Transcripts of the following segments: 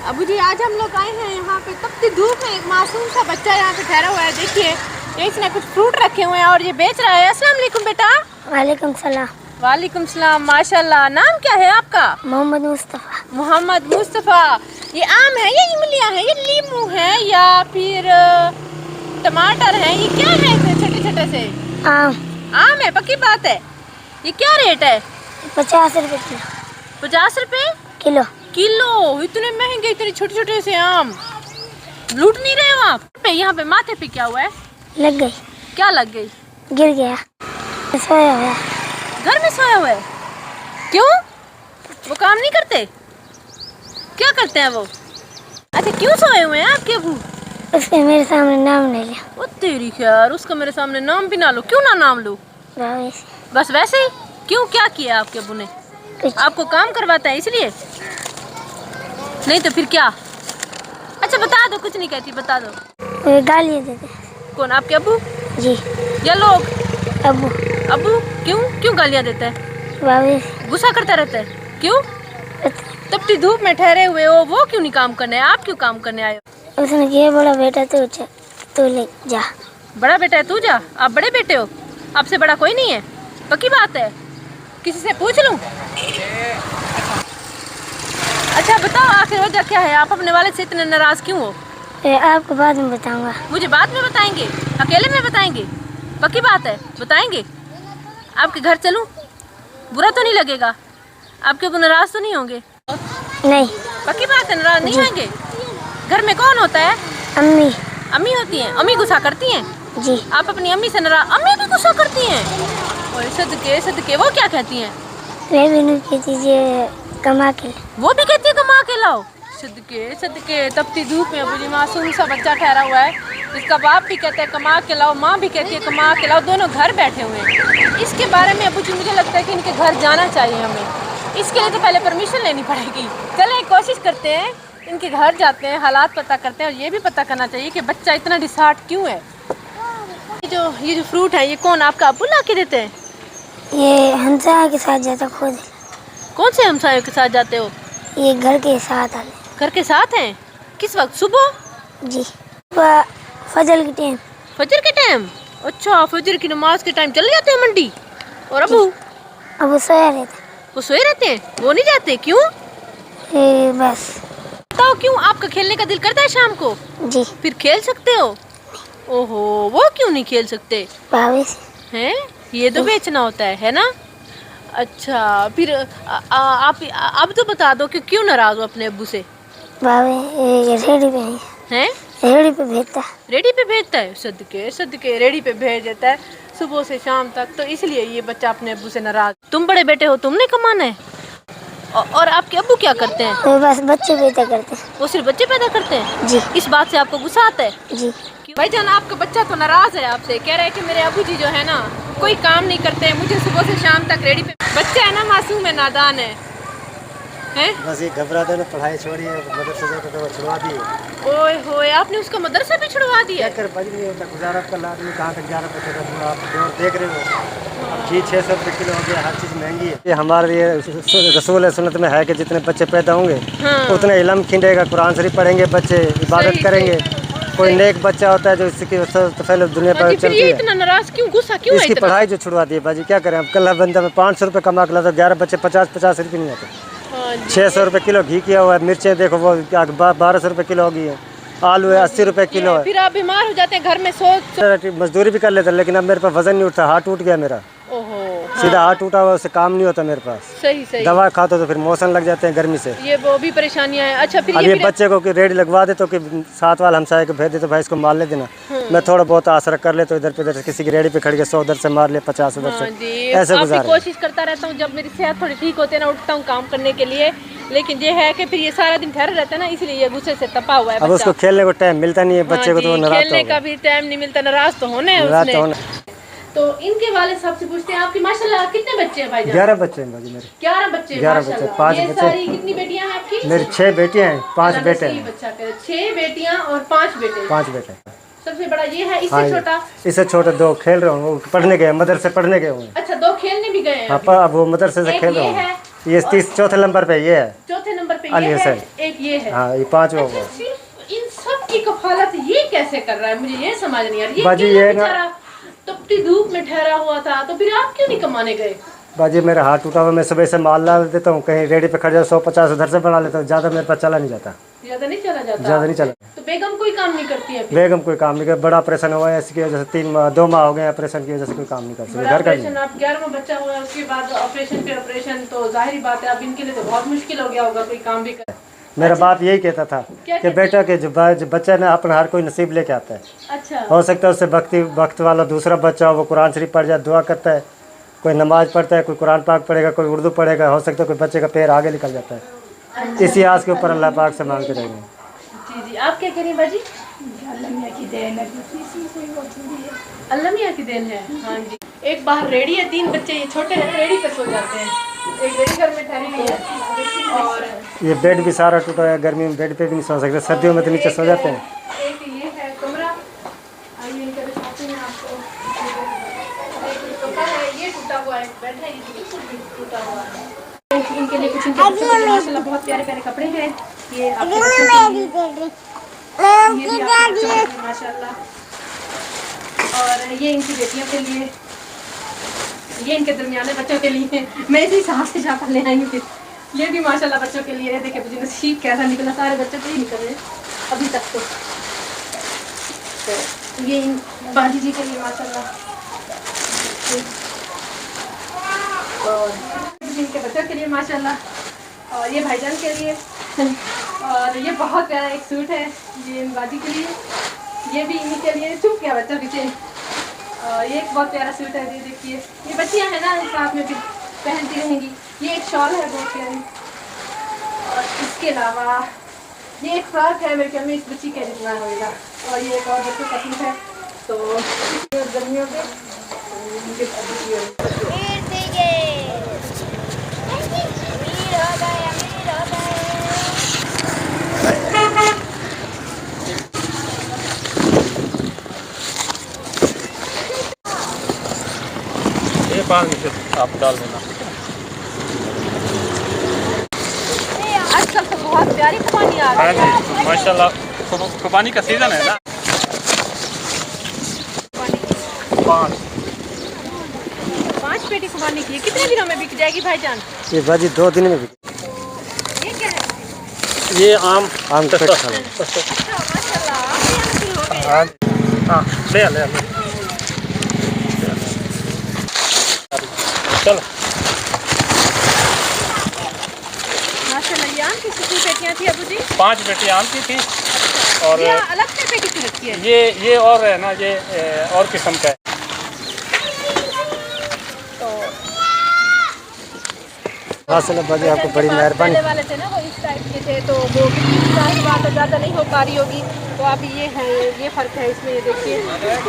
अबू जी आज हम लोग आए हैं यहाँ पे तपती धूप में, एक मासूम सा बच्चा यहाँ पे ठहरा हुआ है। देखिए ये इसने कुछ फ्रूट रखे हुए हैं और ये बेच रहा है। अस्सलाम वालेकुम बेटा। वालेकुम सलाम। वालेकुम सलाम। माशाल्लाह। नाम क्या है आपका? मोहम्मद मुस्तफ़ा। मोहम्मद मुस्तफ़ा। ये आम है या इमलियाँ है या नींबू है या फिर टमाटर है? ये क्या है इतने छोटे छोटे से? आम है, पक्की बात है। ये क्या रेट है? 50 रुपए किलो। 50 रुपए किलो? किलो। इतने महंगे, इतने छोटे छोटे से आम। लूट नहीं रहे हो आप? यहाँ पे माथे पे क्या हुआ है? लग गई। क्या लग गई? गिर गया। सोया हुआ। घर में सोया हुआ है? क्यों? वो काम नहीं करते? क्या करते हैं वो? अच्छा, क्यों सोए हुए हैं आपके अबू? उसके मेरे सामने नाम ले लिया। वो तेरी खैर, उसका मेरे सामने नाम भी ना लो। क्यों ना नाम लो? बस वैसे ही? क्यों, क्या किया आपके अबू ने? आपको काम करवाता है इसलिए? नहीं तो फिर क्या? अच्छा बता दो, कुछ नहीं कहती, बता दो। गालियाँ देते। कौन, आपके अबू जी? या लोग? अबू। अबू क्यों क्यों गालियाँ देता है? गुस्सा करता रहता है? क्यों? तपती धूप में ठहरे हुए हो, वो क्यों नहीं काम करने आए? आप क्यों काम करने आए हो? उसने किया बड़ा बेटा तू ले जा। बड़ा बेटा है तू जा? आप बड़े बेटे हो? आपसे बड़ा कोई नहीं है? पक्की बात है? किसी से पूछ लूं? अच्छा बताओ, आखिर वजह क्या है? आप अपने वाले से इतने नाराज क्यों हो? आपको बाद में बताऊंगा। मुझे बाद में बताएंगे? अकेले में बताएंगे? पक्की बात है बताएंगे? आपके घर चलूं? बुरा तो नहीं लगेगा? आपके वो नाराज तो नहीं होंगे? नहीं। पक्की बात है, नाराज नहीं होंगे? घर में कौन होता है? अम्मी। अम्मी होती हैं? अम्मी गुस्सा करती हैं? जी। आप अपनी अम्मी से नाराज? अम्मी भी गुस्सा करती हैं? और सदके सदके, वो क्या कहती हैं? रेवेन्यू की दीजिए कमा के। वो भी कहती है कमा के लाओ? सदके सदके, तपती धूप में अबू जी मासूम सा बच्चा ठहरा हुआ है। इसका बाप भी कहता है कमा के लाओ, माँ भी कहती है कमा के लाओ, दोनों घर बैठे हुए हैं। इसके बारे में अबू जी मुझे लगता है कि इनके घर जाना चाहिए हमें। इसके लिए तो पहले परमिशन लेनी पड़ेगी। चलें कोशिश करते हैं, इनके घर जाते हैं, हालात पता करते हैं। और ये भी पता करना चाहिए कि बच्चा इतना डिसहार्ट क्यों है। ये जो फ्रूट है, ये कौन आपका अबू ला के देते हैं? ये हमसाया के साथ जाता खुद। कौन से हमसायों के साथ जाते हो? ये घर के साथ आले। घर के साथ हैं? किस वक्त? सुबह? जी, फजर के टाइम। फजर के टाइम? अच्छा, फजर की नमाज के टाइम चले जाते हैं मंडी? और अबू? अबू सोया रहते। वो सोए रहते हैं? वो नहीं जाते? क्यों? बस। बताओ क्यों? आपका खेलने का दिल करता है शाम को? जी। फिर खेल सकते हो? ओहो, वो क्यों नहीं खेल सकते हैं? ये तो बेचना होता है ना? अच्छा फिर आप तो बता दो कि क्यों नाराज हो अपने अब्बू से? रेडी पे हैं? रेडी पे भेजता है। रेडी पे भेजता है? सदके सदके, रेडी पे भेज देता है सुबह से शाम तक, तो इसलिए ये बच्चा अपने अब्बू से नाराज। तुम बड़े बेटे हो, तुमने कमाना है। और आपके अब्बू क्या करते हैं? वो बस बच्चे पैदा करते हैं। वो सिर्फ बच्चे पैदा करते हैं? जी। इस बात से आपको गुस्सा आता है? जी। भाईजान आपका बच्चा तो नाराज है आपसे, कह रहा है कि मेरे अब्बू जी जो है ना कोई काम नहीं करते हैं, मुझे सुबह से शाम तक रेडी पे। बच्चा है ना, मासूम है, नादान है, हैं? बस ये घबराते ना, पढ़ाई छोड़ी है, मदरसे जाता था वो छुड़वा दिए। ओए होए, आपने उसका मदरसा भी छुड़वा दिया? क्या कर, बज नहीं होता गुजारा कल आदमी कहाँ तक जा रहा है। आप देख रहे हो घी 600 रुपये किलो हो गया, हर चीज़ महंगी है। ये हमारे लिए रसूल सुन्नत में है कि जितने बच्चे पैदा होंगे उतने इल्म खिंडेगा, कुरान शरीफ पढ़ेंगे बच्चे, इबादत करेंगे। कोई नेक बच्चा होता है जो इसकी पहले दुनिया पर चलती है। इतना नाराज क्यों, गुस्सा क्यों है? इसकी पढ़ाई जो छुड़वा दी है बाजी, क्या करें अब। कल बंदा में 500 रुपये कमा के लाता, 11 बच्चे 50-50 रुपये नहीं आते। 600 रुपये किलो घी किया हुआ है, मिर्चें देखो वो 1200 रुपये किलो हो गई है, आलू है 80 रुपये किलो है। फिर आप बीमार हो जाते हैं घर में, मजदूरी भी कर लेते हैं, लेकिन अब मेरे पास वजन नहीं उठता, हाथ टूट गया मेरा। सीधा हाथ टूटा हुआ, उससे काम नहीं होता मेरे पास। सही। दवा खाते तो फिर मौसम लग जाते हैं गर्मी से, ये वो भी परेशानियां हैं। अच्छा फिर अब ये बच्चे को रेडी लगवा दे तो कि साथ वाल हमसाए को भेज दे तो भाई इसको मार ले देना। मैं थोड़ा बहुत आसरा कर ले तो इधर पे किसी की रेडी पे खड़ के 100 उधर से मार ले, 50 उधर से, ऐसे गुजार। कोशिश करता रहता हूँ, जब मेरी सेहत थोड़ी ठीक होती है ना, उठता हूँ काम करने के लिए, लेकिन ये है कि फिर ये सारा दिन ठहरा रहता है ना, इसलिए ये गुस्से से तपा हुआ है। अब उसको खेलने को टाइम मिलता नहीं है बच्चे को, तो नाराज खेलने का भी टाइम नहीं मिलता, नाराज तो होने उसने। तो इनके वाले साहब से पूछते हैं, आपकी माशाल्लाह कितने बच्चे हैं भाईजान? 11 बच्चे हैं भाई मेरे। 11 बच्चे? 11 बच्चे, 5 बच्चे। सारी कितनी बेटियां हैं आपकी? मेरी 6 बेटियां हैं, 5 बेटे हैं। 6 बेटियां और 5 बेटे। 5 बेटे। सबसे बड़ा ये है, इससे छोटा? इससे छोटे 2 खेल रहे हैं, पढ़ने गए, मदरसे पढ़ने गए हुए। अच्छा, 2 खेलने भी गए हैं? अब वो मदरसे से खेल रहे हैं। ये 4थे नंबर पे ये है। 4थे नंबर पे अली ये है, हसन। एक ये है। हाँ, ये 5 अच्छा, होगा। सिर्फ इन सब की कफालत ये कैसे कर रहा है, मुझे ये समझ नहीं आ रहा। बाजी ये ये बेचारा तपती धूप में ठहरा हुआ था, तो फिर आप क्यों नहीं कमाने गए? बाजी मेरा हाथ टूटा हुआ, मैं सुबह से माल ला देता हूँ, कहीं रेडी पे खड़े 150 उधर से बना लेता हूँ, ज़्यादा मेरे पास चला नहीं जाता। ज्यादा नहीं चला जाता? ज़्यादा नहीं चला। तो बेगम कोई काम नहीं करती है? बेगम कोई काम नहीं कर, बड़ा ऑपरेशन हुआ है, इसकी वजह से 2 माह हो गए ऑपरेशन की वजह से कोई काम नहीं कर सकते। बड़ा घर का ऑपरेशन, आप 11वां बच्चा हुआ, उसके बाद ऑपरेशन पे ऑपरेशन, तो जाहिर बात है अब इनके लिए तो बहुत मुश्किल हो गया होगा कोई काम भी कर। मेरा बाप यही कहता था कि बेटा के जो बच्चा ना अपना हर कोई नसीब लेके आता है। अच्छा, हो सकता है उससे वक्त वाला दूसरा बच्चा हो, वो कुरान शरीफ पढ़ जाए, दुआ करता है, कोई नमाज पढ़ता है, कोई कुरान पाक पढ़ेगा, कोई उर्दू पढ़ेगा, हो सकता है कोई बच्चे का पैर आगे निकल जाता है। इसी आस के ऊपर अल्लाह पाक से मांगते रहेंगे। जी जी, आप क्या करें बाजी? अल्लाह मियाँ की देन है। हाँ जी, एक बाहर रेडी है, 3 बच्चे ये छोटे हैं, रेडी पे सो जाते हैं। एक रेडी घर में ठहरी हुई है, और ये बेड भी सारा टूटा है, गर्मी में बेड पे भी नहीं सो सकते, सर्दियों में तो नीचे सो जाते हैं। एक ये है कमरा, आइए इनका दिखाते हैं आपको। एक सोफा है, ये टूटा हुआ है, बेड है, ये बिल्कुल भी टूटा हुआ है। इनके लिए कुछ, इनके बच्चों के लिए माशाल्लाह बहुत प्यारे प्यारे कपड़े हैं। ये आपके बच्चों के लिए, ये भी आपके बच्चों के लिए माशाल्लाह, और ये इनकी बेटियों के लिए, ये इनके दरमियाने बच्चों के लिए। मैं इसी हिसाब से जाकर ले आई हूँ। ये भी माशाल्लाह बच्चों के लिए। देखिए मुझे नसीब कैसा निकला, सारे बच्चे तो ही निकल रहे अभी तक तो ये इन बाजी जी के लिए माशाल्लाह, और इनके बच्चों के लिए माशाल्लाह, और ये भाईजान के लिए, और ये बहुत प्यारा एक सूट है, ये बाजी के लिए, ये भी इन्हीं के लिए। चुप गया बच्चा पीछे। ये एक बहुत प्यारा सूट है, ये देखिए, ये बच्चियां हैं ना, साथ में भी पहनती रहेंगी। ये एक शॉल है बहुत प्यारी, और इसके अलावा ये एक फ्रॉक है, मेरे ख्याल में इस बच्ची का जितना होगा, और ये एक और बच्चों का सूट है। तो गर्मियों के पानी से आप डाल देना। आजकल तो बहुत प्यारी खुबानी आ रही है। हाँ जी, माशाल्लाह, खुबानी का सीजन है ना। 5 पेटी खुबानी की कितने दिनों में बिक जाएगी भाईजान? ये बाजी 2 दिन में बिकी। ये क्या है? ये आम का पेड़ खाना। अच्छा, माशाल्लाह, आप भी यहाँ शुरू हो गए। हाँ, ले चलो। माशाल्लाह, ये आम की कितनी पेटियाँ थी अबू जी? 5 पेटी आम की थी। और ये अलग से पेटी क्यों रखी है? ये और है ना, ये और किस्म का है। माशाल्लाह बाजी आपको बड़ी मेहरबानी। वाले थे ना वो इस टाइप के थे, तो वो जाहिर बात है ज़्यादा नहीं हो पा रही होगी, तो अब ये है, ये फ़र्क है इसमें। ये देखिए,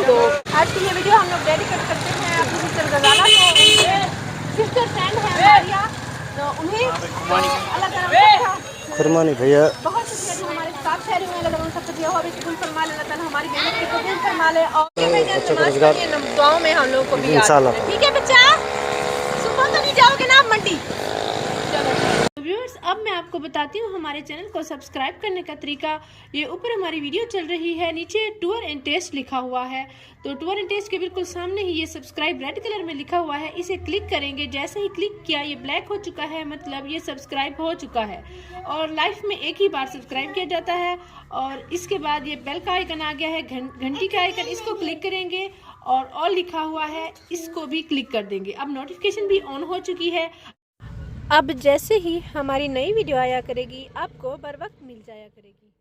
तो आज की ये वीडियो हम लोग डेडिकेट करते हैं अपनी सिस्टर गजाला को। सिस्टर फ्रेंड है हमारी, तो उन्हें अलग खुरमानी भैया बहुत शुक्रिया जो हमारे साथ ठहरे हुए हैं। अल्लाह उन सबको दिया हो, अभी कबूल फरमा ले, अल्लाह ताला हमारी मेहनत को कबूल फरमा ले, और दुआओं में हम लोग को भी इंशाल्लाह। ठीक है बच्चा, सुबह तो नहीं जाओगे ना आप मंडी? व्यूअर्स, अब मैं आपको बताती हूँ हमारे चैनल को सब्सक्राइब करने का तरीका। ये ऊपर हमारी वीडियो चल रही है, नीचे टूर एंड टेस्ट लिखा हुआ है, तो टूर एंड टेस्ट के बिल्कुल सामने ही ये सब्सक्राइब रेड कलर में लिखा हुआ है, इसे क्लिक करेंगे। जैसे ही क्लिक किया ये ब्लैक हो चुका है, मतलब ये सब्सक्राइब हो चुका है, और लाइफ में एक ही बार सब्सक्राइब किया जाता है। और इसके बाद ये बेल का आइकन आ गया है, घंटी का आइकन, इसको क्लिक करेंगे, और ऑल लिखा हुआ है, इसको भी क्लिक कर देंगे। अब नोटिफिकेशन भी ऑन हो चुकी है। अब जैसे ही हमारी नई वीडियो आया करेगी, आपको बर वक्त मिल जाया करेगी।